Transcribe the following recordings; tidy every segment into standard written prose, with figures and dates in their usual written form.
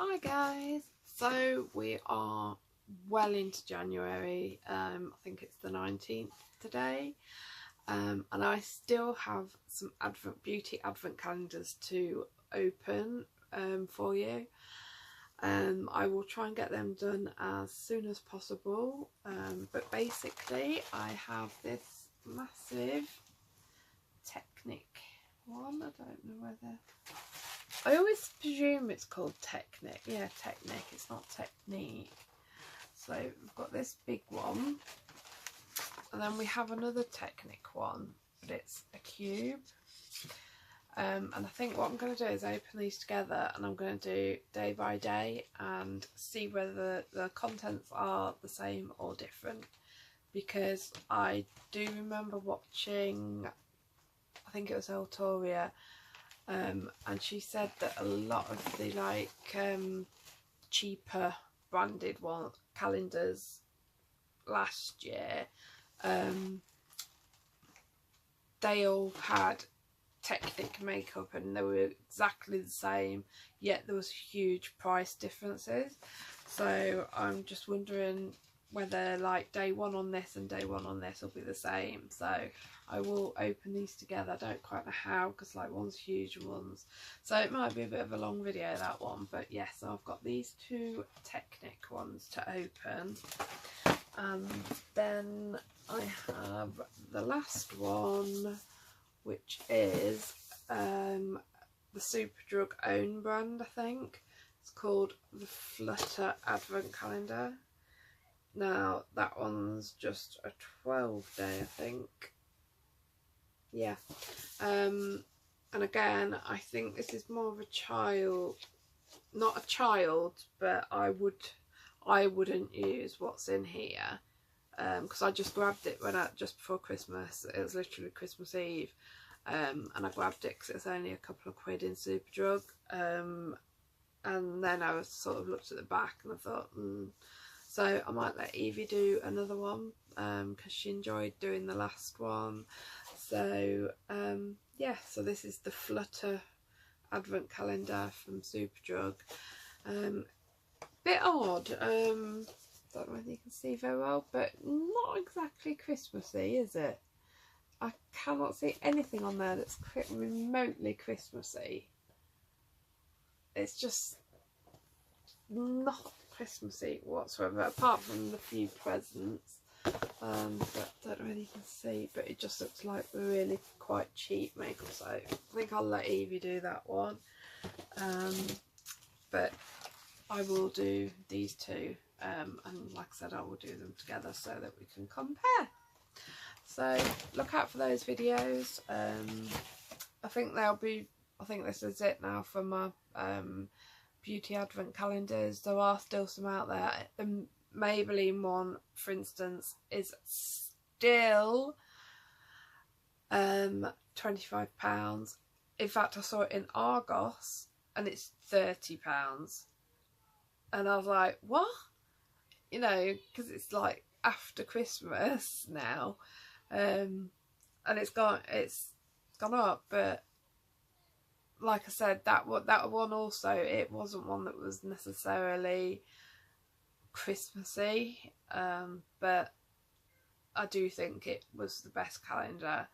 Hi guys, so we are well into January. I think it's the 19th today, and I still have some beauty advent calendars to open for you. I will try and get them done as soon as possible, but basically I have this massive Technic one. I don't know whether, I always presume it's called Technic. Yeah, Technic, it's not Technique. So we've got this big one, and then we have another Technic one, but it's a cube. And I think what I'm going to do is open these together, and I'm going to do day by day and see whether the contents are the same or different, because I do remember watching, I think it was Eltoria, and she said that a lot of the cheaper branded calendars last year, they all had Technic makeup and they were exactly the same, yet there was huge price differences. So I'm just wondering whether like day one on this and day one on this will be the same. So I will open these together. I don't quite know how, because like one's huge and one's, so it might be a bit of a long video, that one. But yes, so I've got these two Technic ones to open, and then I have the last one, which is the Superdrug own brand, I think. It's called the Flutter Advent Calendar. Now that one's just a 12-day, I think. Yeah. And again, I think this is more of a child, not a child, but I wouldn't use what's in here, because I just grabbed it just before Christmas. It was literally Christmas Eve, and I grabbed it because it's only a couple of quid in Superdrug. And then I was sort of looked at the back and I thought, so I might let Evie do another one, because she enjoyed doing the last one. So yeah, so this is the Flutter Advent Calendar from Superdrug. Bit odd, don't know whether you can see very well, but not exactly Christmassy, is it? I cannot see anything on there that's remotely Christmassy. It's just not Christmassy whatsoever, apart from the few presents. But don't know whether you can see, but it just looks like really quite cheap makeup. So I think I'll let Evie do that one. But I will do these two, and like I said, I will do them together so that we can compare. So look out for those videos. I think this is it now for my beauty advent calendars. There are still some out there. The Maybelline one, for instance, is still £25. In fact, I saw it in Argos and it's £30, and I was like, what? You know, because it's like after Christmas now, and it's gone up. But like I said, that one also, it wasn't one that was necessarily Christmassy, but I do think it was the best calendar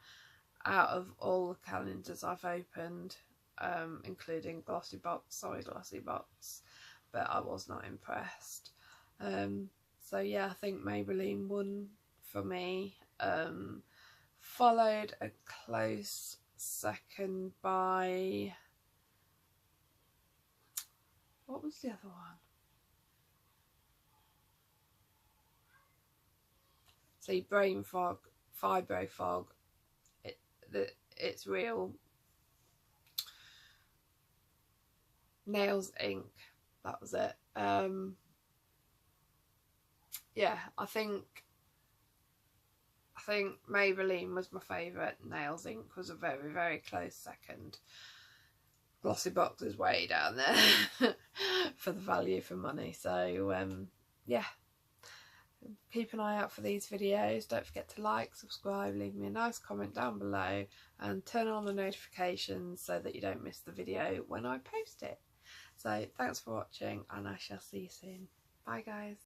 out of all the calendars I've opened, including Glossy Box, but I was not impressed. So yeah, I think Maybelline won for me, followed a close second by, what was the other one? See, Brain Fog, Fibro Fog, it's real. Nails Ink, that was it. Yeah, I think Maybelline was my favourite. Nails Ink was a very, very close second. Glossy Box is way down there for the value for money. So yeah, keep an eye out for these videos. Don't forget to like, subscribe, leave me a nice comment down below, and turn on the notifications so that you don't miss the video when I post it. So thanks for watching, and I shall see you soon. Bye guys.